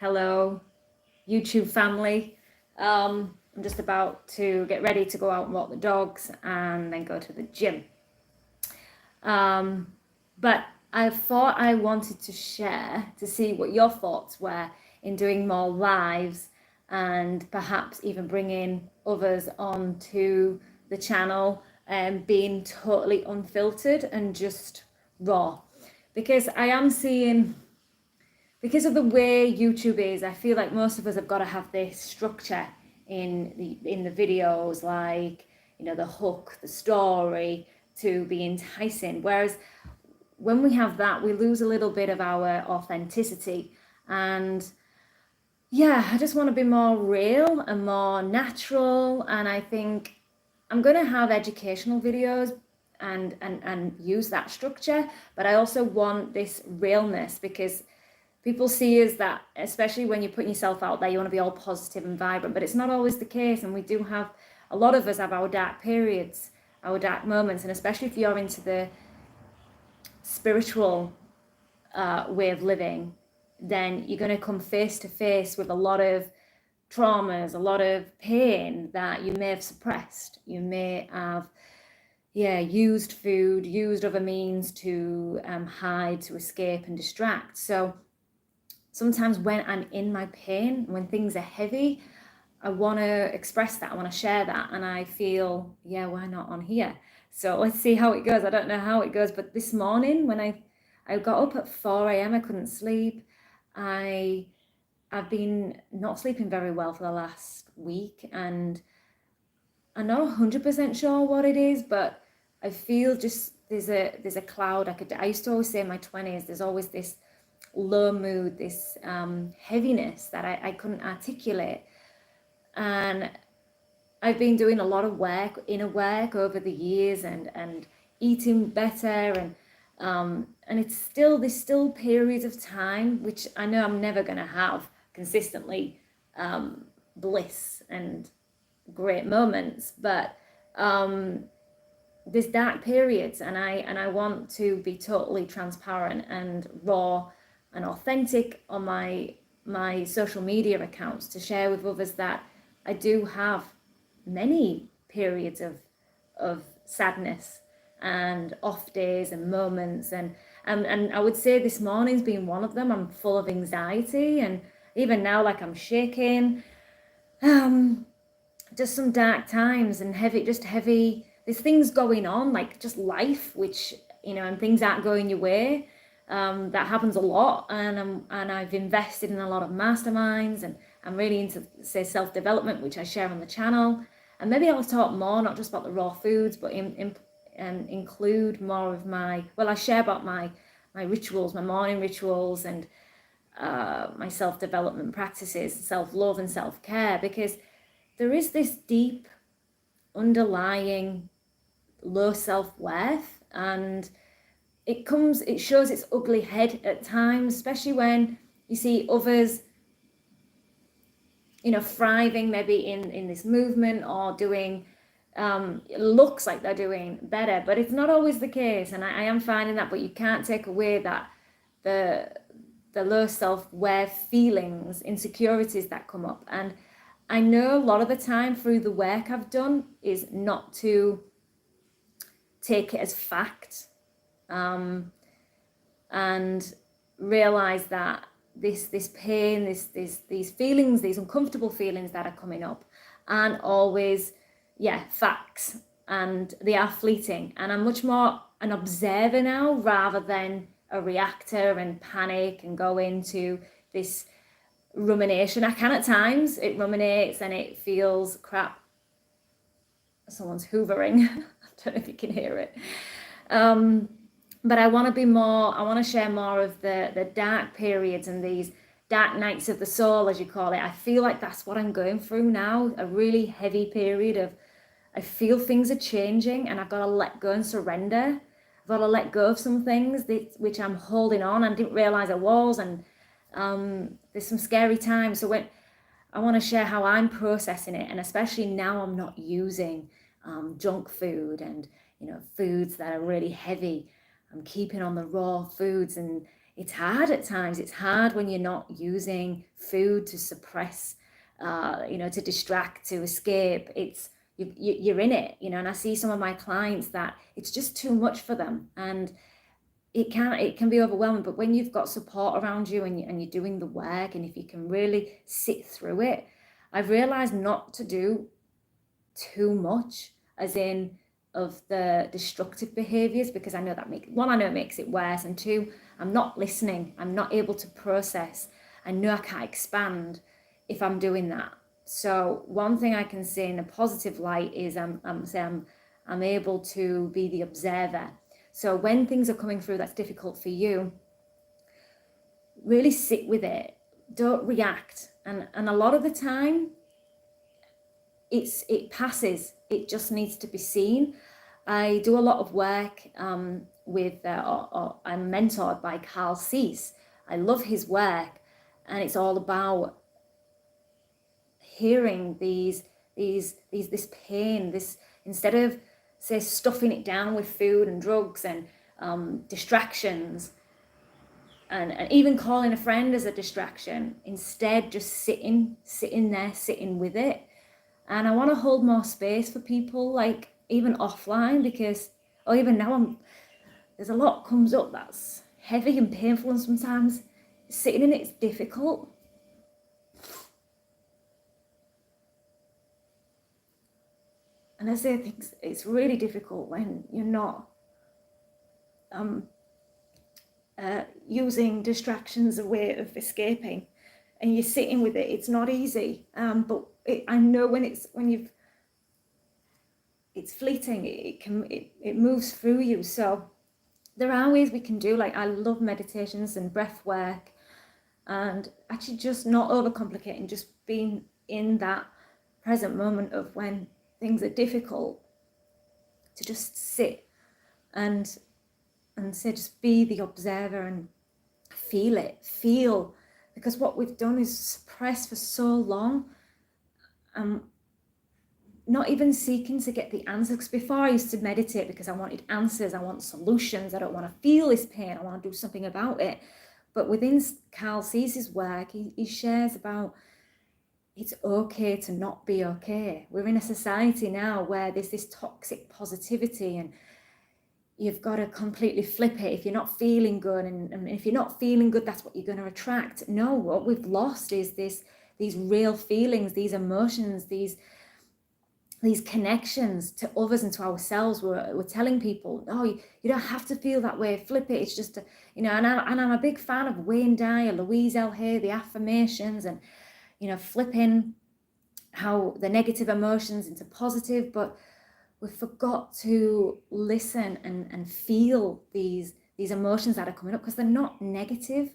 Hello, YouTube family. I'm just about to get ready to go out and walk the dogs and then go to the gym. But I thought I wanted to share to see what your thoughts were in doing more lives and perhaps even bringing others onto the channel and being totally unfiltered and just raw. Because I am seeing, because of the way YouTube is, I feel like most of us have got to have this structure in the videos, like, you know, the hook, the story, to be enticing. Whereas when we have that, we lose a little bit of our authenticity. And yeah, I just want to be more real and more natural. And I think I'm going to have educational videos and use that structure, but I also want this realness, because people see us that, especially when you're putting yourself out there, you want to be all positive and vibrant, but it's not always the case. And we do have, a lot of us have our dark periods, our dark moments, and especially if you're into the spiritual way of living, then you're going to come face to face with a lot of traumas, a lot of pain that you may have suppressed. You may have, used food, used other means to hide, to escape and distract. So sometimes when I'm in my pain, when things are heavy, I want to express that, I want to share that, and I feel, yeah, why not on here? So let's see how it goes. I don't know how it goes, but this morning when I got up at 4 a.m, I couldn't sleep. I've been not sleeping very well for the last week, and I'm not 100% sure what it is, but I feel just there's a cloud. I used to always say in my 20s, there's always this low mood, this heaviness that I couldn't articulate. And I've been doing a lot of work, inner work over the years, and eating better, and there's still periods of time which I know I'm never going to have consistently bliss and great moments, but there's dark periods, and I want to be totally transparent and raw and authentic on my social media accounts, to share with others that I do have many periods of sadness and off days and moments, and I would say this morning's been one of them. I'm full of anxiety, and even now, like, I'm shaking. Just some dark times and heavy. There's things going on, like just life, which, you know, and things aren't going your way. That happens a lot, and I've invested in a lot of masterminds, and I'm really into, say, self-development, which I share on the channel. And maybe I'll talk more, not just about the raw foods, but include more of I share about my rituals, my morning rituals, and my self-development practices, self-love and self-care, because there is this deep underlying low self-worth, and it shows its ugly head at times, especially when you see others, you know, thriving maybe in this movement, or doing, it looks like they're doing better, but it's not always the case. And I am finding that, but you can't take away that the low self-worth feelings, insecurities that come up. And I know a lot of the time through the work I've done is not to take it as fact, and realize that this pain, these feelings, these uncomfortable feelings that are coming up, aren't always facts, and they are fleeting. And I'm much more an observer now, rather than a reactor and panic and go into this rumination. I can at times, it ruminates and it feels crap. Someone's hoovering. I don't know if you can hear it. But I want to share more of the dark periods and these dark nights of the soul, as you call it. I feel like that's what I'm going through now, a really heavy period of, I feel things are changing, and I've got to let go and surrender. I've got to let go of some things which I'm holding on and didn't realize I was, and there's some scary times. So when I want to share how I'm processing it, and especially now I'm not using junk food and, you know, foods that are really heavy. I'm keeping on the raw foods, and it's hard at times. It's hard when you're not using food to suppress, to distract, to escape. You're in it, and I see some of my clients that it's just too much for them, and it can be overwhelming. But when you've got support around you and you're doing the work, and if you can really sit through it, I've realized not to do too much, as in of the destructive behaviors, because I know that it makes it worse, and two, I'm not listening. I'm not able to process. I know I can't expand if I'm doing that. So one thing I can say in a positive light is I'm able to be the observer. So when things are coming through that's difficult for you, really sit with it. Don't react. And a lot of the time, it passes. It just needs to be seen. I do a lot of work with, I'm mentored by Carl Cease. I love his work, and it's all about hearing this pain, this, instead of say stuffing it down with food and drugs and distractions, and even calling a friend as a distraction, instead just sitting with it. And I want to hold more space for people, like even offline, because even now there's a lot comes up that's heavy and painful, and sometimes sitting in it's difficult. And I say things, it's really difficult when you're not using distractions as a way of escaping, and you're sitting with it. It's not easy, but I know when it's fleeting. It moves through you. So there are ways we can do, like I love meditations and breath work, and actually just not overcomplicating, just being in that present moment of when things are difficult, to just sit and say, just be the observer and feel, because what we've done is suppress for so long, not even seeking to get the answers. Because before I used to meditate because I wanted answers, I want solutions, I don't want to feel this pain, I want to do something about it. But within Carl Cease's work, he shares about it's okay to not be okay. We're in a society now where there's this toxic positivity, and you've got to completely flip it if you're not feeling good. And if you're not feeling good, that's what you're going to attract. No, what we've lost is these real feelings, these emotions, these connections to others and to ourselves. We're telling people, no, you don't have to feel that way, flip it. It's just, and I'm a big fan of Wayne Dyer, Louise L. Hay, the affirmations, and, flipping how the negative emotions into positive. But we forgot to listen and feel these emotions that are coming up, because they're not negative.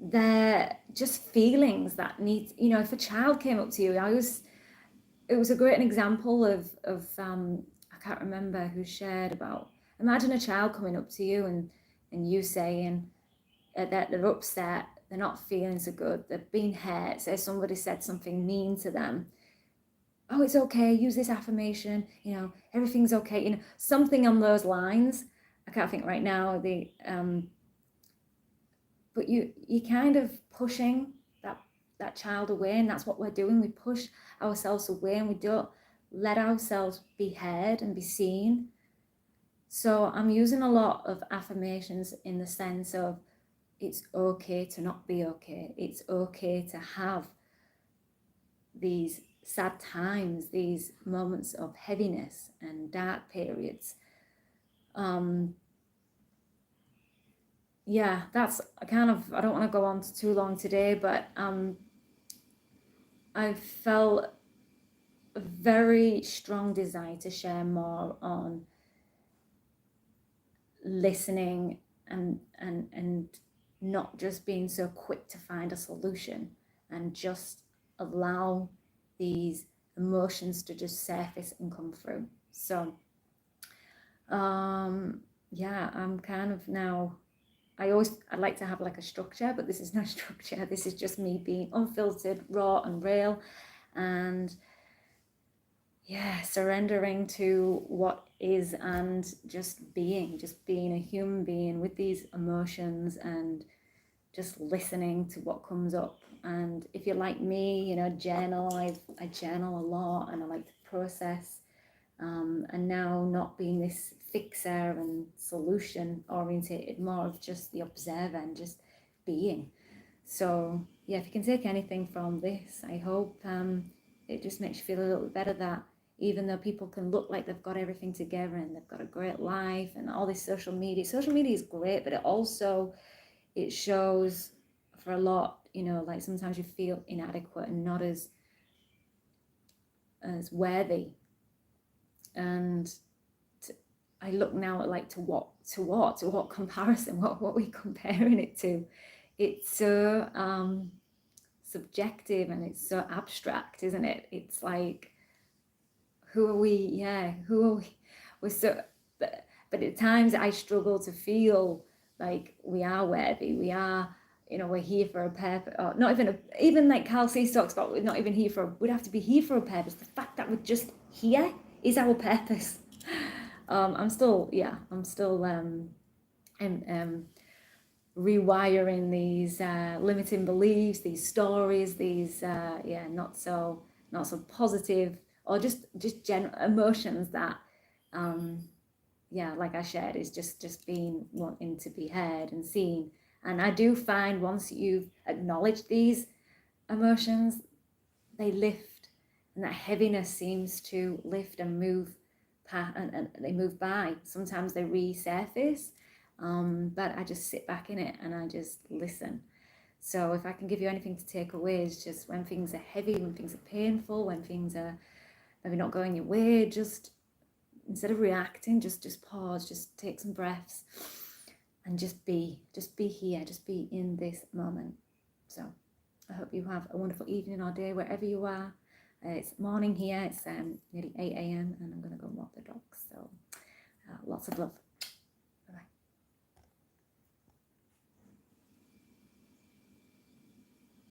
They're just feelings that need, if a child came up to you, it was a great example of I can't remember who shared about, imagine a child coming up to you and you saying that they're upset, they're not feeling so good, they've been hurt, say somebody said something mean to them. Oh, it's okay, use this affirmation, everything's okay, something on those lines. I can't think right now, but you kind of pushing that child away, and that's what we're doing. We push ourselves away, and we don't let ourselves be heard and be seen. So I'm using a lot of affirmations in the sense of it's okay to not be okay. It's okay to have these sad times, these moments of heaviness and dark periods. Yeah, that's I don't want to go on too long today, but I've felt a very strong desire to share more on listening and not just being so quick to find a solution, and just allow these emotions to just surface and come through. So yeah, I'm kind of now, I'd like to have like a structure, but this is no structure. This is just me being unfiltered, raw and real. And yeah, surrendering to what is and just being a human being with these emotions and just listening to what comes up. And if you're like me, you know, journal. I journal a lot, and I like to process. And now not being this fixer and solution orientated, more of just the observer and just being. So yeah, if you can take anything from this, I hope it just makes you feel a little bit better that even though people can look like they've got everything together and they've got a great life and all this social media is great, but it shows for a lot, you know, like sometimes you feel inadequate and not as worthy. And I look now at like to what comparison, what we're comparing it to. It's so subjective and it's so abstract, isn't it? It's like, who are we? Yeah, who are we? We're so, but at times I struggle to feel like we are worthy. We are, you know, we're here for a purpose. Or not even like Carl C talks about, we're not even here we'd have to be here for a purpose. The fact that we're just here is our purpose. I'm still rewiring these limiting beliefs, these stories, these not so positive, or just general emotions that like I shared, is just being wanting to be heard and seen. And I do find once you've acknowledged these emotions, they lift, and that heaviness seems to lift and move and they move by. Sometimes they resurface, but I just sit back in it and I just listen. So if I can give you anything to take away, is just when things are heavy, when things are painful, when things are maybe not going your way, just instead of reacting, just pause, just take some breaths and just be here, just be in this moment. So I hope you have a wonderful evening or day wherever you are. It's morning here, it's nearly 8 a.m. and I'm going to go walk the dogs. So lots of love.